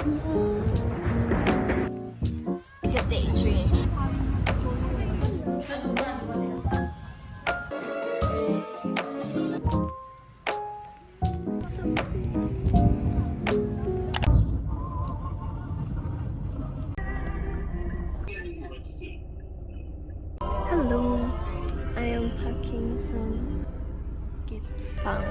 Get daydream. Hello, I am packing some gifts pang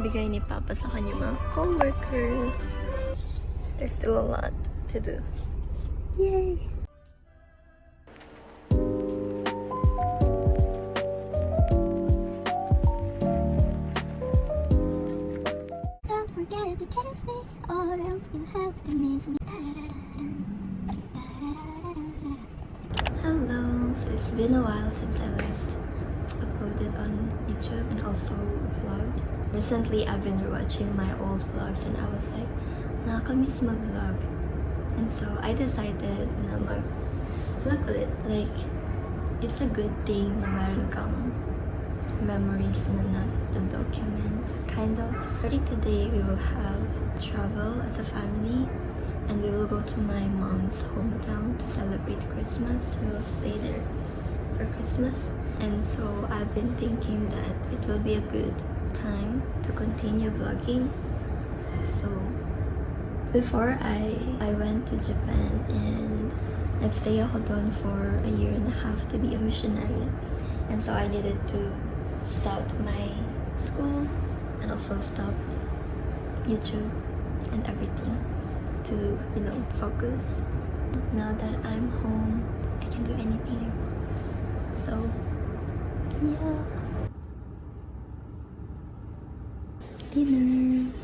bigay ni Papa sa kanyang mga co-workers. There's still a lot to do. Yay! Don't forget to kiss me or else you'll have to miss me. Hello, so it's been a while since I last uploaded on YouTube and also vlogged. Recently, I've been rewatching my old vlogs and I was like, nakakamiss mag-vlog. And so I decided na mag-vlog ulit. Like, it's a good thing na meron kang memories na document. Kind of. Already today, we will have travel as a family. And we will go to my mom's hometown to celebrate Christmas. We will stay there for Christmas. And so I've been thinking that it will be a good time to continue vlogging. So before I went to Japan and nagstay ako doon for a year and a half to be a missionary. And so I needed to stop my school and also stop YouTube and everything to, focus. Now that I'm home, I can do anything I want. So, yeah. Dinner.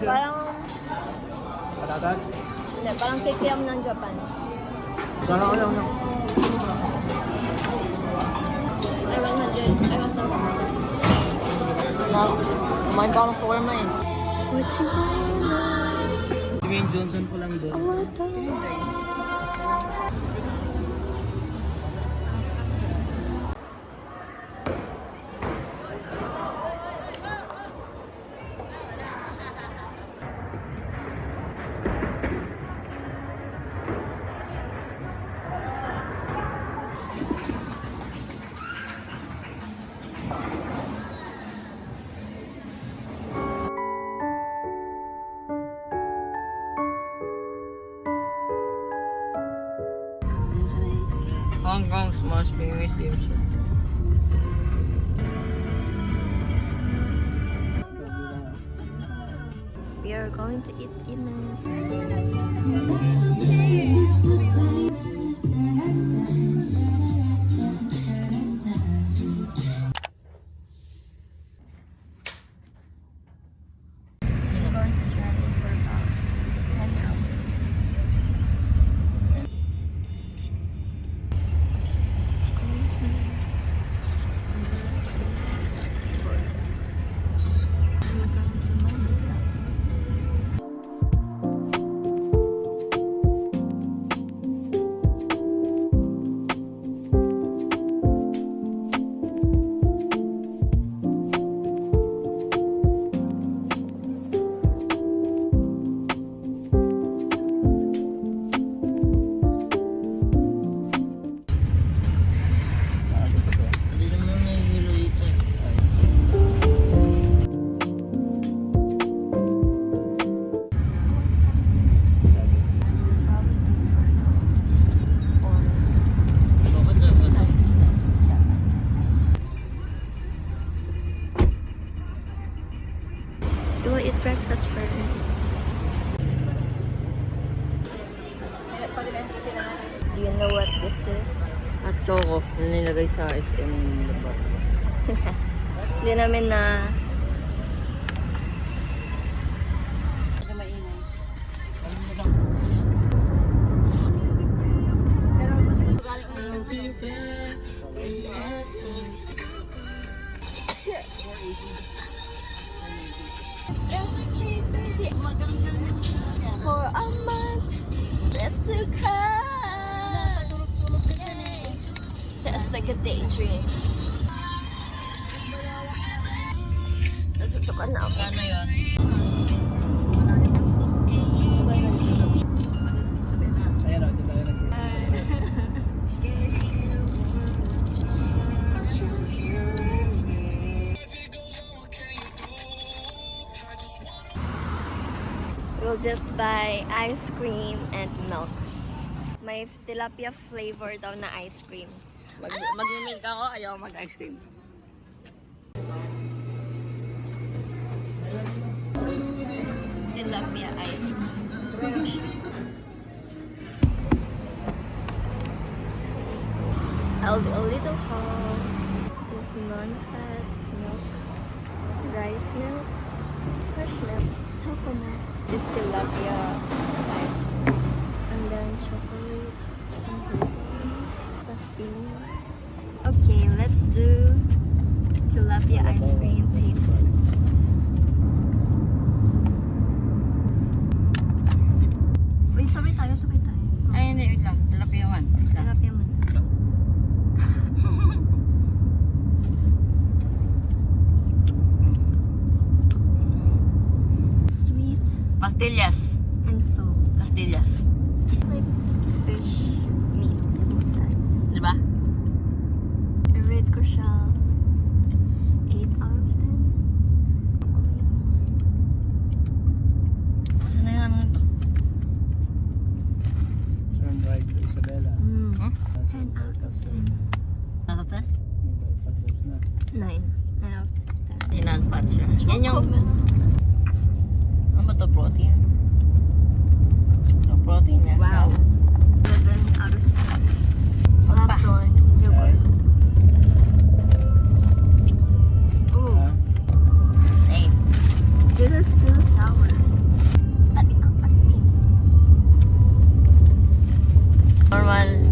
Parang Patatas? hindi, parang kikiam ng Japan. Gano'n ko lang. I 100. I want those. Kumain pa ako ng shawarma eh. What you gonna? Dwayne Johnson ko lang doon. Oh my God. Hong Kong's most famous dim sum. We are going to eat dinner. We're going to travel for about 10 hours. We will eat breakfast first. Do you know what this is? At choco, na nilagay sa SM Labor. Hindi namin na Yes to come. Just like a daydream. Nasusukan na ako. Ano yun? Ayan o, dito tayo nag We'll just buy ice cream and milk. May tilapia flavor daw na ice cream. Mag-milk ako, ayaw mag-ice cream. Tilapia ice cream. I'll do a little haul. This non-fat milk, rice milk, fresh milk, chocolate milk. This tilapia ice cream. And then chocolate and hazelnut, pastillas. Okay, let's do tilapia ice cream pastries. Wait, sabay tayo. Ay, hindi, wait lang. Tilapia one. Tilapia man. Sweet Pastillas. and salt. Pastillas. It's like fish meat inside. Diba? I-rate ko siya 8 out of 10. Chocolate. Ano yan? Ano to? Sun-dried Isabela. Huh? 10 out of 10. Nasa 10? 9. 9 out of 10. Hindi non-fat siya. Yan yung... Chocolate. Ano ba to? Protein? Yung protein niya. Wow. 11 out of 10. Ano pa? Last one. Yogurt. Ooh. Ha? 8. This is still sour. Normal.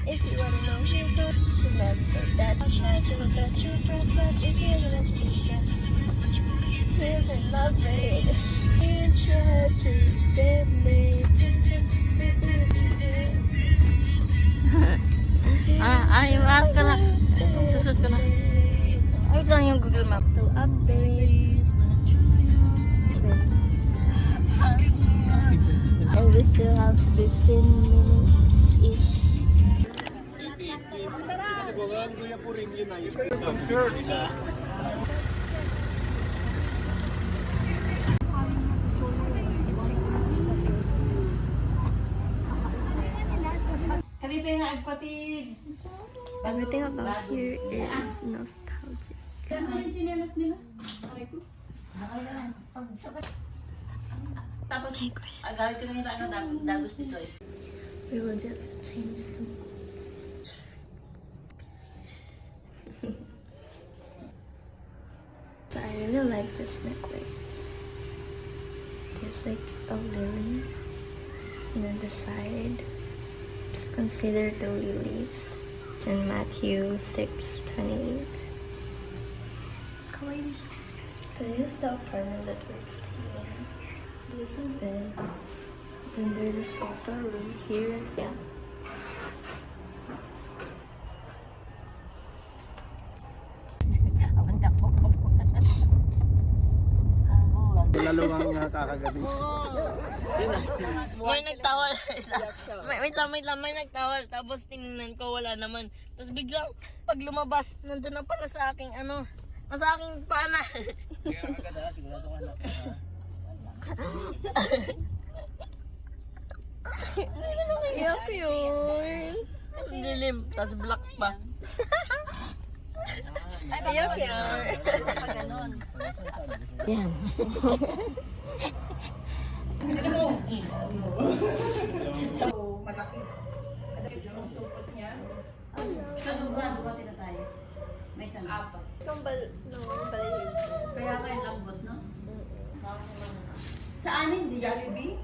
If you wanna know, you go remember that. I'll try to look best you first, but it's here to let you guess. Live in love rate. You try to save me. Ay, mark ka na. Susot ko na. Ay, ito lang yung Google Maps. So update. And we still have 15 minutes ish. Everything about here is nostalgic. Tapos, agalit ko lang yung dagos dito eh. We will just change some clothes. So I really like this necklace. There's like a lily, and then the side. Just consider the lilies. In Matthew 6:28. Kawaii siya. So this is the apartment that we're staying. There's a bed. Then there's also a room here. Yeah. Lalo ang kakagabi. May nagtawal. Wait lang, may nagtawal. Tapos tinignan ko, wala naman. Tapos biglang, pag lumabas, nandun na pala sa aking sa aking pana. Kaya agad ha, sigurado ka na. Iyak yun. Ang dilim, tapos black pa. Iyak yun. Yan. So, malaki. Malaki yung supot niya. Sa duga na tayo. May isang apat. Kaya nga yung lambot, no? Sa amin, di Jollibee.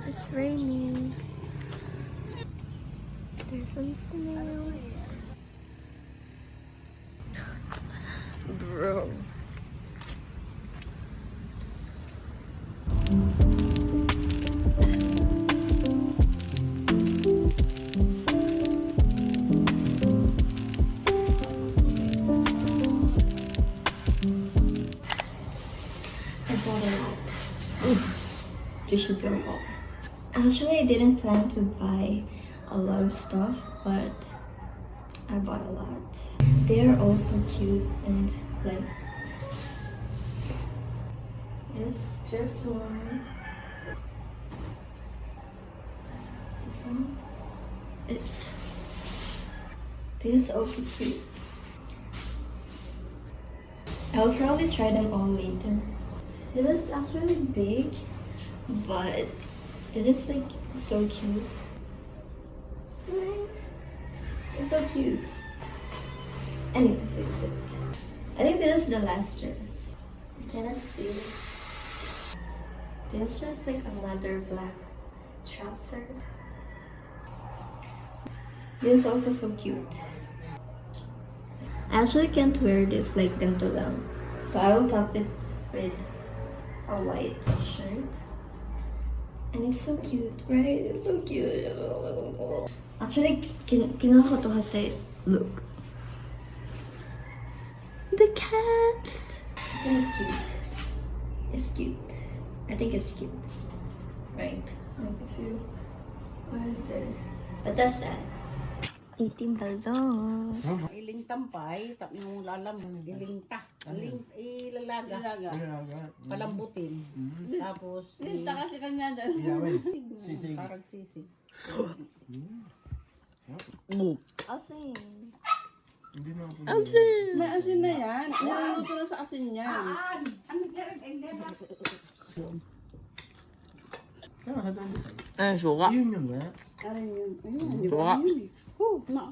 It's raining. There's some snails. Bro. I bought a lot. Tissue paper. Actually, I didn't plan to buy a lot of stuff, but I bought a lot. They are also cute and like it's just one. This one. This is also cute. I'll probably try them all later. This is actually big, but this is like so cute. Right? It's so cute. I need to fix it. I think this is the last dress. You cannot see. This is just like another black trouser. This is also so cute. I actually can't wear this like ganito lang. So I will top it with a white shirt. And it's so cute, right? It's so cute. Actually, kinuha ko to kasi, look. The cats! Isn't it cute? It's cute. I think it's cute. Right? Like if you are there. But that's that. Eating balon. Iling tampay, tapos lalam, iling ta. Ilalaga. Palambutin. Tapos, Linta kasi kanya doon. Sisig. parang sisig. Asin. Hindi na ako. May asin na yan. Niluluto na sa asin niya. Ano, suka? yun yun nga. Aray yun. Ayun, di Suka. ba? Yun eh. Oh, na.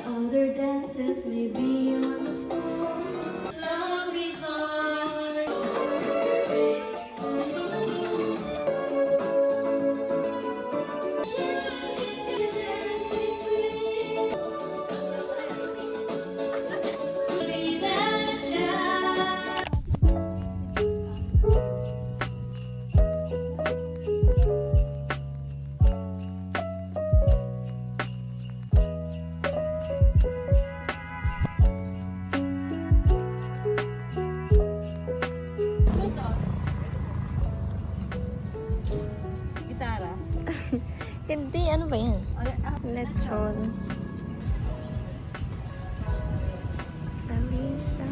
Other dances may be on the floor. Long before. Gitara. Hindi, ano ba yan? Lechon. Alisa.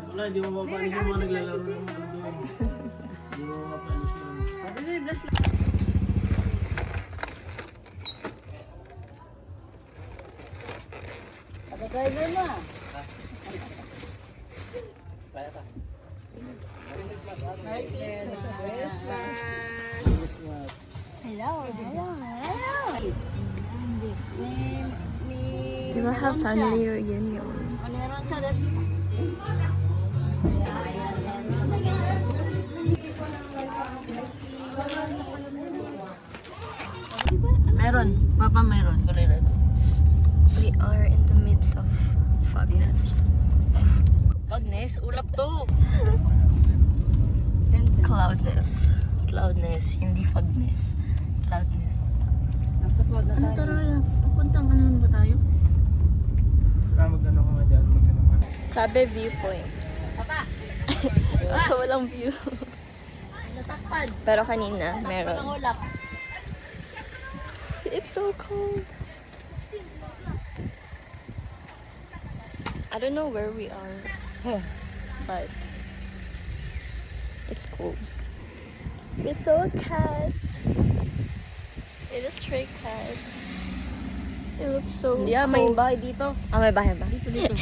Wala, hindi mo mapapanis yung mga naglalaro ng ano doon. Hindi mo mapapanis yung Driver na. Hello, hello, hello. Ni We will have family reunion. meron siya dati. Meron. Papa meron. Kulay We are in the midst of fogginess. Agnes, ulap to. Cloudness. cloudness, hindi fogness. Cloudness. Nasa po na Ano tayo. tara? Papuntang ano ba tayo? Saka mag-ano ka nga dyan, mag-ano ka. Sabi viewpoint. Papa! So walang view. Natakpan. Pero kanina, meron. Ulap. It's so cold. I don't know where we are, but it's cool. We saw a cat. It is stray cat. It looks so Hindi may cold. bahay dito. Ah, may bahay ba? Dito. Dito.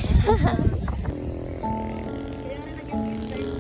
Kaya rin nag-engage tayo.